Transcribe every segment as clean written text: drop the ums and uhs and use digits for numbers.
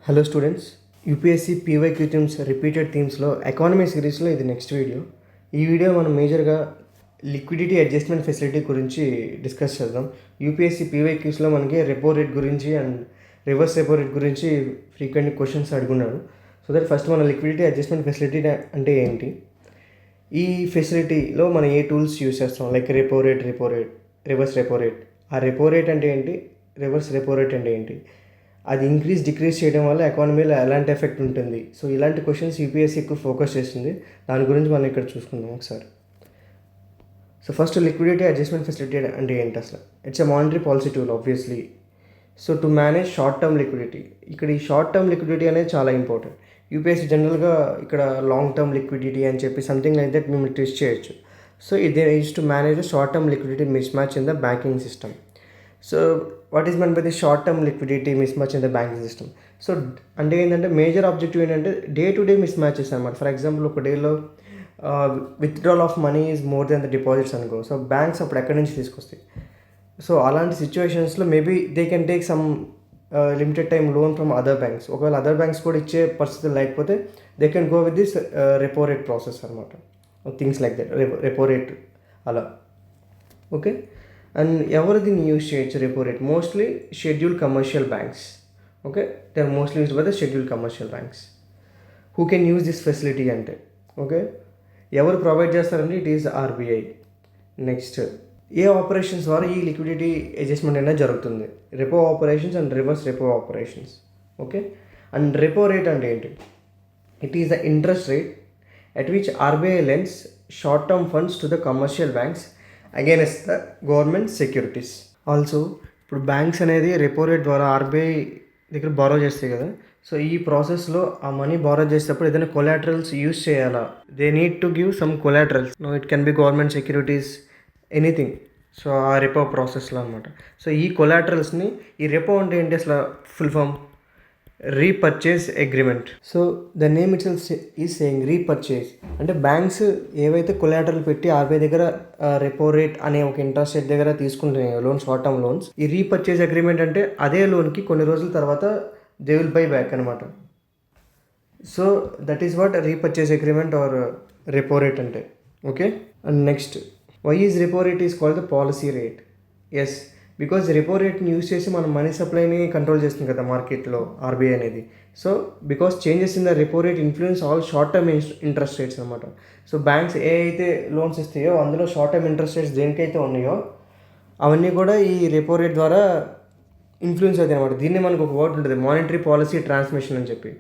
Hello students, UPSC PYQ themes repeated థీమ్స్లో economy సిరీస్లో ఇది నెక్స్ట్ వీడియో. ఈ వీడియో మనం మేజర్గా లిక్విడిటీ అడ్జస్ట్మెంట్ ఫెసిలిటీ గురించి డిస్కస్ చేద్దాం. యూపీఎస్సీ పీవైక్యూస్లో మనకి రెపో రేట్ గురించి అండ్ రివర్స్ రెపో రేట్ గురించి ఫ్రీక్వెంట్ క్వశ్చన్స్ అడుగున్నాడు. సో దట్ ఫస్ట్ మన లిక్విడిటీ అడ్జస్ట్మెంట్ ఫెసిలిటీ అంటే ఏంటి, ఈ ఫెసిలిటీలో మనం ఏ టూల్స్ యూస్ చేస్తాం, like repo rate, reverse repo rate. ఆ రెపో రేట్ అంటే ఏంటి, రివర్స్ రెపో రేట్ అంటే ఏంటి, అది డిక్రీజ్ చేయడం వల్ల ఎకానమీలో ఎలాంటి ఎఫెక్ట్ ఉంటుంది. సో ఇలాంటి క్వశ్చన్స్ యూపీఎస్సీ ఎక్కువ ఫోకస్ చేస్తుంది. దాని గురించి మనం ఇక్కడ చూసుకుందాం ఒకసారి. So first liquidity adjustment facility అంటే ఏంటి అసలు? It's a monetary policy tool obviously. So to manage short term liquidity, ఇక్కడ ఈ షార్ట్ టర్మ్ లిక్విడిటీ అనేది చాలా ఇంపార్టెంట్. యూపీఎస్సీ జనరల్గా ఇక్కడ లాంగ్ టర్మ్ లిక్విడిటీ అని చెప్పి సంథింగ్ లైక్ దట్ మేము ట్విస్ట్ చేయొచ్చు. సో ఇది is to manage the short term liquidity miss match in the banking system. So what is men by the short term liquidity miss match in the banking system? So అంటే ఏంటంటే major objective ఏంటంటే day to day miss matches అనమాట. For example ఒక డేలో withdrawal of money is more than the deposits అనుకో. So banks అప్పుడు ఎక్కడి నుంచి తీసుకొస్తాయి? సో అలాంటి సిచ్యువేషన్స్లో maybe they can take some limited time loan from other banks. ఒకవేళ అదర్ బ్యాంక్స్ కూడా ఇచ్చే పరిస్థితులు లేకపోతే they can go with this repo rate process అనమాట. Things like that, repo rate అలా. ఓకే, అండ్ ఎవరు దీన్ని యూజ్ చేయొచ్చు repo rate? Mostly scheduled commercial banks. Okay, they are mostly used by the scheduled commercial banks who can use this facility అంటే. Okay, ఎవరు provide చేస్తారంటే it is RBI. Next, A operations ద్వారా ఈ liquidity adjustment అనేది జరుగుతుంది? Repo operations and reverse repo operations. Okay, and repo rate అంటే ఏంటి? It is the interest rate at which RBI lends short-term funds to the commercial banks against the government securities. Also ఇప్పుడు banks అనేది repo rate ద్వారా RBI దగ్గర borrow చేస్తాయి కదా. So ఈ ప్రాసెస్లో ఆ మనీ బారో చేసేటప్పుడు ఏదైనా కొలాటరల్స్ యూజ్ చేయాలా? They need to give some collaterals. No, it can be government securities, anything. So ఆ రెపో ప్రాసెస్లో అనమాట. సో ఈ కొలాటరల్స్ని, ఈ రెపో అంటే ఏంటి అసలు full form? Repurchase agreement. So the name itself is saying repurchase. అంటే బ్యాంక్స్ ఏవైతే కొలాటరల్ పెట్టి ఆర్బీఐ దగ్గర రెపో రేట్ అనే ఒక ఇంట్రెస్ట్ రేట్ దగ్గర తీసుకుంటున్నాయి లోన్స్, షార్ట్ టర్మ్ లోన్స్, ఈ రీపర్చేస్ అగ్రిమెంట్ అంటే అదే లోన్కి కొన్ని రోజుల తర్వాత దే విల్ బై బ్యాక్ అనమాట. So that is what repurchase agreement or repo rate అంటే. Okay, and next, why is repo rate is called the policy rate? Yes, because repo రేట్ని use చేసి మనం మనీ సప్లైని కంట్రోల్ చేస్తుంది కదా మార్కెట్లో RBI అనేది. So because changes in the repo rate influence all short term interest rates అనమాట. So banks ఏ అయితే loans ఇస్తాయో అందులో short term interest rates దేనికైతే ఉన్నాయో అవన్నీ కూడా ఈ రెపో రేట్ ద్వారా ఇన్ఫ్లుయెన్స్ అవుతాయి అనమాట. దీన్ని మనకు ఒక వర్డ్ ఉంటుంది, మానిటరీ పాలసీ ట్రాన్స్మిషన్ అని చెప్పి.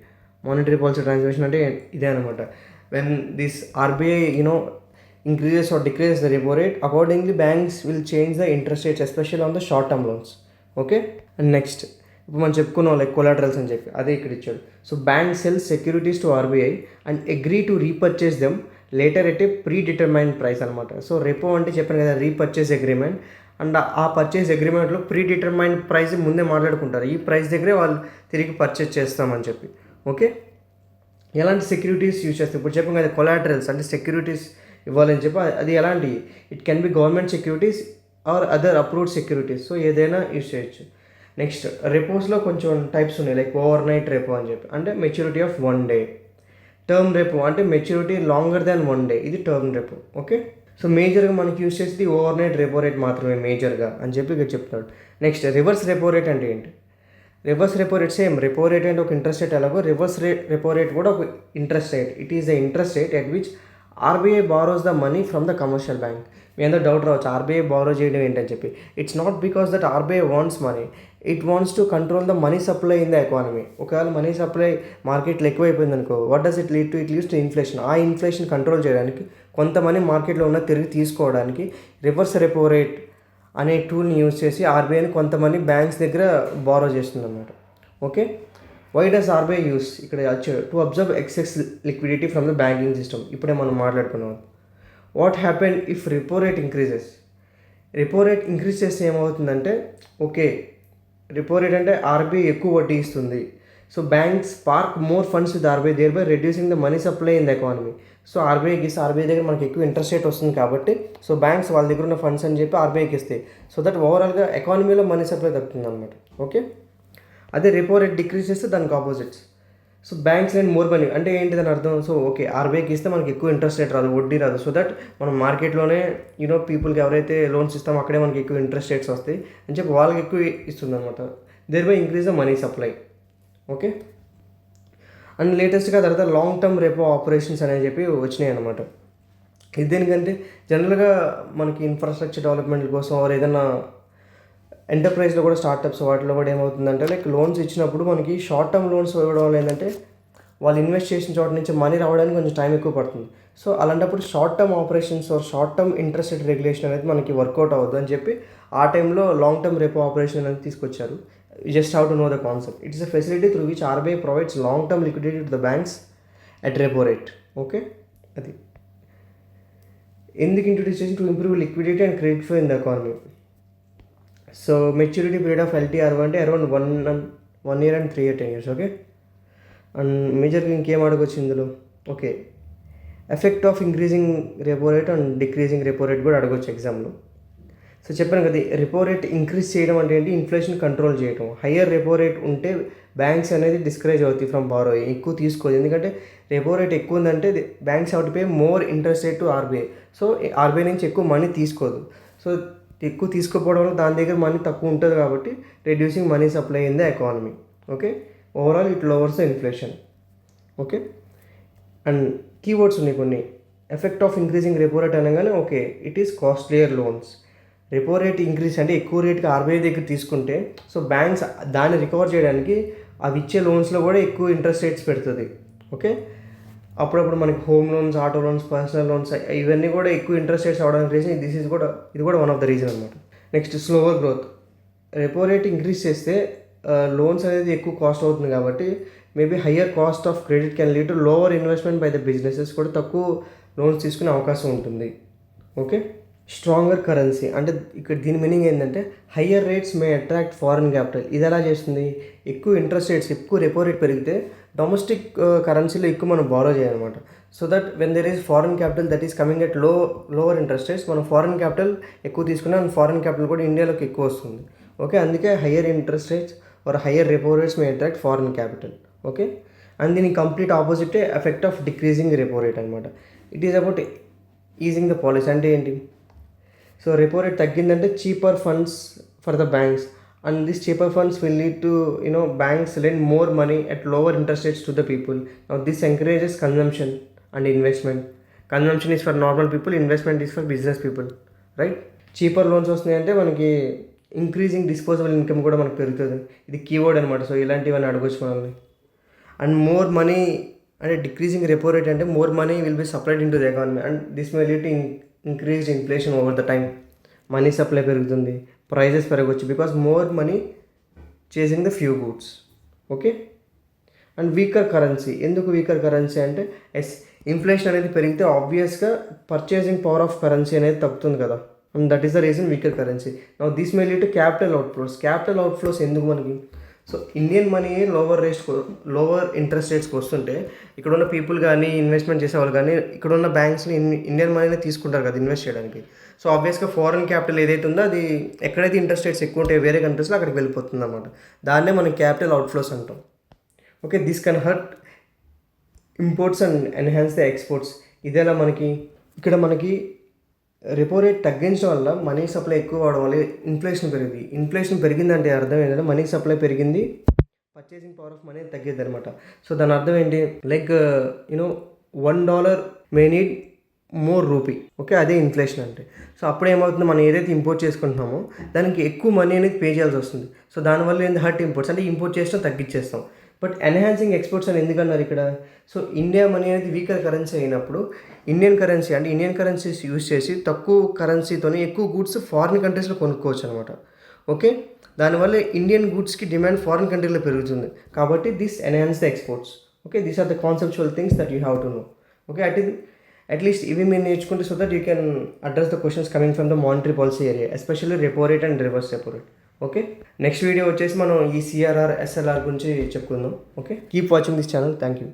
మానిటరీ పాలసీ ట్రాన్స్మిషన్ అంటే ఇదే అనమాట. When this RBI increases or decreases the repo rate, accordingly banks will change the interest rates, especially on the short term loans. Okay, and next, ఇప్పుడు మనం చెప్పుకున్నాం like collaterals అని చెప్పి, అదే ఇక్కడ ఇచ్చాడు. So bank cells securities to RBI and agree to repurchase them later at a pre determined price అనమాట. So repo అంటే చెప్పాను కదా, రీపర్చేస్ అగ్రిమెంట్. అండ్ ఆ పర్చేస్ అగ్రిమెంట్లో ప్రీ డిటర్మైన్డ్ ప్రైస్ ముందే మాట్లాడుకుంటారు, ఈ ప్రైస్ దగ్గరే వాళ్ళు తిరిగి పర్చేస్ చేస్తామని చెప్పి. ఓకే, ఎలాంటి సెక్యూరిటీస్ యూజ్ చేస్తాం? ఇప్పుడు చెప్పాం కదా కొలాటరల్స్ అంటే సెక్యూరిటీస్ ఇవ్వాలని చెప్పి, అది ఎలాంటి? It can be government securities or other approved securities. So ఏదైనా యూజ్ చేయొచ్చు. నెక్స్ట్, రెపోస్లో కొంచెం టైప్స్ ఉన్నాయి, లైక్ ఓవర్ నైట్ రెపో అని చెప్పి, అంటే maturity of 1 day. Term repo అంటే మెచ్యూరిటీ లాంగర్ దాన్ 1 day, ఇది టర్మ్ రెపో. ఓకే, సో మేజర్గా మనకి యూజ్ చేసేది ఓవర్ నైట్ రెపో రేట్ మాత్రమే మేజర్గా అని చెప్పి ఇక్కడ చెప్తున్నాడు. నెక్స్ట్, రివర్స్ రెపో రేట్ అంటే ఏంటి? Reverse repo rate same repo rate అంటే ఒక ఇంట్రెస్ట్ రేట్, అలాగో రివర్స్ రెపో రేట్ కూడా ఒక interest rate. It is the interest rate at which RBI borrows the money from the commercial bank. మీ అందరూ doubt రావచ్చు, ఆర్బీఐ బారో చేయడం ఏంటని చెప్పి. It's not because that RBI wants money, it wants to control the money supply in the economy. ఒకవేళ money supply మార్కెట్లో ఎక్కువైపోయింది అనుకో, what does it lead to? It leads to inflation. ఆ inflation control చేయడానికి, కొంత మనీ మార్కెట్లో ఉన్న తిరిగి తీసుకోవడానికి రివర్స్ రెపో రేట్ అనే టూల్ని యూజ్ చేసి ఆర్బీఐని కొంతమంది బ్యాంక్స్ దగ్గర బారో చేస్తుంది అన్నమాట. Okay, why does RBI use? ఇక్కడ వచ్చాడు, to observe excess liquidity from the banking system. ఇప్పుడే మనం మాట్లాడుకున్నాం. What happen if repo rate increases? Repo rate increase చేస్తే ఏమవుతుందంటే, ఓకే, రెపో రేట్ అంటే ఆర్బీఐ ఎక్కువ వడ్డీ ఇస్తుంది. So banks park more funds with RBI, thereby reducing the money supply in the economy. So ఆర్బీఐకి ఇస్తే ఆర్బీఐ దగ్గర మనకి ఎక్కువ ఇంట్రెస్ట్ రేట్ వస్తుంది కాబట్టి, సో బ్యాంక్స్ వాళ్ళ దగ్గర ఉన్న ఫండ్స్ అని చెప్పి ఆర్బీఐకి ఇస్తాయి. సో దట్ ఓవరాల్గా ఎకానమీలో మనీ సప్లై తగ్గుతుంది అనమాట. ఓకే, అదే రెపో రేట్ డిక్రీజ్ చేస్తే దానికి opposites. So banks and more money అంటే ఏంటి దాని అర్థం? సో ఓకే, ఆర్బీఐకి ఇస్తే మనకి ఎక్కువ ఇంట్రెస్ట్ రేట్ రాదు, వడ్డీ రాదు. సో దట్ మనం మార్కెట్లోనే పీపుల్కి ఎవరైతే లోన్స్ ఇస్తామో అక్కడే మనకి ఎక్కువ ఇంట్రెస్ట్ రేట్స్ వస్తాయి అని చెప్పి వాళ్ళకి ఎక్కువ ఇస్తుంది అనమాట. Thereby increase the money supply. Okay, and లేటెస్ట్గా తర్వాత లాంగ్ టర్మ్ రెపో ఆపరేషన్స్ అని చెప్పి వచ్చినాయి అనమాట. ఇది దేనికంటే జనరల్గా మనకి ఇన్ఫ్రాస్ట్రక్చర్ డెవలప్మెంట్ కోసం ఆర్ ఏదైనా ఎంటర్ప్రైజ్లో కూడా స్టార్టప్స్ వాటిలో కూడా ఏమవుతుందంటే లైక్ లోన్స్ ఇచ్చినప్పుడు మనకి షార్ట్ టర్మ్ లోన్స్ ఇవ్వడం వల్ల ఏంటంటే వాళ్ళు ఇన్వెస్ట్ చేసిన చోట నుంచి మనీ రావడానికి కొంచెం టైం ఎక్కువ పడుతుంది. సో అలాంటప్పుడు short term operations or short term interest rate regulation అనేది మనకి వర్కౌట్ అవ్వద్దు అని చెప్పి ఆ టైంలో లాంగ్ టర్మ్ రెపో ఆపరేషన్ అనేది తీసుకొచ్చారు. You just have to know the concept. It is a facility through which RBI provides long term liquidity to the banks at repo rate. Okay, అది ఎందుకు ఇంట్రొడ్యూస్ చేసి to improve liquidity and credit flow in the economy. So maturity period of LTR అంటే around 1 year and 3 year 10 years. Okay, and మేజర్గా ఇంకేం అడగొచ్చు ఇందులో. Okay, effect of increasing repo rate and decreasing repo rate కూడా అడగొచ్చు ఎగ్జామ్లో. So చెప్పాను కదా, రెపో రేట్ ఇంక్రీజ్ చేయడం అంటే ఏంటి? ఇన్ఫ్లేషన్ కంట్రోల్ చేయడం. హయ్యర్ రెపో రేట్ ఉంటే బ్యాంక్స్ అనేది డిస్కరేజ్ అవుతాయి ఫ్రమ్ బారోయింగ్, ఎక్కువ తీసుకోదు. ఎందుకంటే రెపో రేట్ ఎక్కువ ఉందంటే banks out pay more interest rate to RBI. So RBI నుంచి ఎక్కువ మనీ తీసుకోదు. సో ఎక్కువ తీసుకోపోవడం వల్ల దాని దగ్గర మనీ తక్కువ ఉంటుంది కాబట్టి reducing money supply in the economy. Okay, overall it lowers the inflation. Okay, and keywords ఉన్నాయి కొన్ని. Effect of increasing repo rate అనగానే okay, it is costlier loans. Repo rate increase అంటే ఎక్కువ రేట్కి ఆర్బీఐ దగ్గర తీసుకుంటే సో బ్యాంక్స్ దాన్ని recover చేయడానికి అవి ఇచ్చే లోన్స్లో కూడా ఎక్కువ ఇంట్రెస్ట్ రేట్స్ పెడుతుంది. ఓకే, అప్పుడప్పుడు మనకి home loans, auto loans, personal loans ఇవన్నీ కూడా ఎక్కువ ఇంట్రెస్ట్ రేట్స్ అవడానికి రీజన్ ఇది కూడా వన్ ఆఫ్ ద రీజన్ అనమాట. Next slower growth. Repo rate increase చేస్తే లోన్స్ అనేది ఎక్కువ కాస్ట్ అవుతుంది కాబట్టి maybe higher cost of credit can lead to lower investment by the businesses, కూడా తక్కువ లోన్స్ తీసుకునే అవకాశం ఉంటుంది. ఓకే, స్ట్రాంగర్ కరెన్సీ అంటే ఇక్కడ దీని మీనింగ్ ఏంటంటే higher rates may attract foreign capital. ఇది ఎలా చేస్తుంది? ఎక్కువ ఇంట్రెస్ట్ రేట్స్, ఎక్కువ రెపో రేట్ పెరిగితే డొమెస్టిక్ కరెన్సీలో ఎక్కువ మనం బారో చేయాలన్నమాట. So that when there is foreign capital that is coming at lower interest rates, మనం ఫారిన్ క్యాపిటల్ ఎక్కువ తీసుకున్నా అండ్ ఫారిన్ క్యాపిటల్ కూడా ఇండియాలోకి ఎక్కువ వస్తుంది. ఓకే, అందుకే higher interest rates or higher repo rates may attract foreign capital. Okay, and దీని complete ఆపోజిటే effect of decreasing repo rate అనమాట. It is about easing the policy. అంటే ఏంటి? సో రెపో రేట్ తగ్గిందంటే cheaper funds for the banks and this cheaper funds will lead to banks lend more money at lower interest rates to the people. Now this encourages consumption and investment. Consumption is for normal people, investment is for business people, right? Cheaper loans వస్తున్నాయి అంటే మనకి increasing disposable income కూడా మనకు పెరుగుతుంది. ఇది keyword అనమాట. So ఇలాంటివన్నీ అడగొచ్చు మనల్ని. అండ్ మోర్ మనీ అంటే డిక్రీజింగ్ రెపో రేట్ అంటే more money will be supplied in to the economy and this may lead to increased inflation over the time. Money supply పెరుగుతుంది, ప్రైజెస్ పెరగవచ్చు because more money chasing the few goods. Okay, and weaker currency. ఎందుకు weaker currency అంటే inflation అనేది పెరిగితే ఆబ్వియస్గా purchasing power of currency అనేది తగ్గుతుంది కదా, and that is the reason weaker currency. Now this may lead to capital outflows. ఎందుకు మనకి? So Indian money lower interest రేట్స్కి వస్తుంటే ఇక్కడ ఉన్న పీపుల్ కానీ ఇన్వెస్ట్మెంట్ చేసేవాళ్ళు కానీ ఇక్కడ ఉన్న బ్యాంక్స్ని ఇండియన్ మనీనే తీసుకుంటారు కదా ఇన్వెస్ట్ చేయడానికి. సో ఆబ్వియస్గా ఫారెన్ క్యాపిటల్ ఏదైతే ఉందో అది ఎక్కడైతే ఇంట్రెస్ట్ రేట్స్ ఎక్కువ ఉంటాయో వేరే కంట్రీస్లో అక్కడికి వెళ్ళిపోతుంది అన్నమాట. దాన్నే మనం క్యాపిటల్ అవుట్ఫ్లోస్ అంటాం. Okay, this can hurt imports and enhance the exports. ఇదేలా మనకి ఇక్కడ మనకి రెపో రేట్ తగ్గించడం వల్ల మనీ సప్లై ఎక్కువ అవడం వల్ల ఇన్ఫ్లేషన్ పెరిగిందంటే అర్థం ఏంటంటే మనీ సప్లై పెరిగింది, పర్చేసింగ్ పవర్ ఆఫ్ మనీ తగ్గేది అనమాట. సో దాని అర్థం ఏంటి? Like $1 may need more rupee. Okay, అదే ఇన్ఫ్లేషన్ అంటే. సో అప్పుడు ఏమవుతుంది? మనం ఏదైతే ఇంపోర్ట్ చేసుకుంటున్నామో దానికి ఎక్కువ మనీ అనేది పే చేయాల్సి వస్తుంది. సో దానివల్ల ఏంది? హర్ట్ ఇంపోర్ట్స్ అంటే ఇంపోర్ట్ చేస్తాం, తగ్గించేస్తాం. బట్ ఎన్హాన్సింగ్ ఎక్స్పోర్ట్స్ అని ఎందుకన్నారు ఇక్కడ? సో ఇండియా మనీ అనేది వీకర్ కరెన్సీ అయినప్పుడు ఇండియన్ కరెన్సీస్ యూజ్ చేసి తక్కువ కరెన్సీతోనే ఎక్కువ గూడ్స్ ఫారిన్ కంట్రీస్లో కొనుక్కోవచ్చు అనమాట. ఓకే, దానివల్ల ఇండియన్ గూడ్స్కి డిమాండ్ ఫారిన్ కంట్రీలో పెరుగుతుంది కాబట్టి this enhance the exports. Okay, these are the conceptual things that you have to know. Okay, at least ఇవి మీరు నేర్చుకుంటే so that you can address the questions coming from the monetary policy area, especially repo rate and reverse repo rate. Okay, next video వచ్చేసి మనం ఈ CRR SLR గురించి చెప్పుకుందాం. Okay, keep watching this channel. Thank you.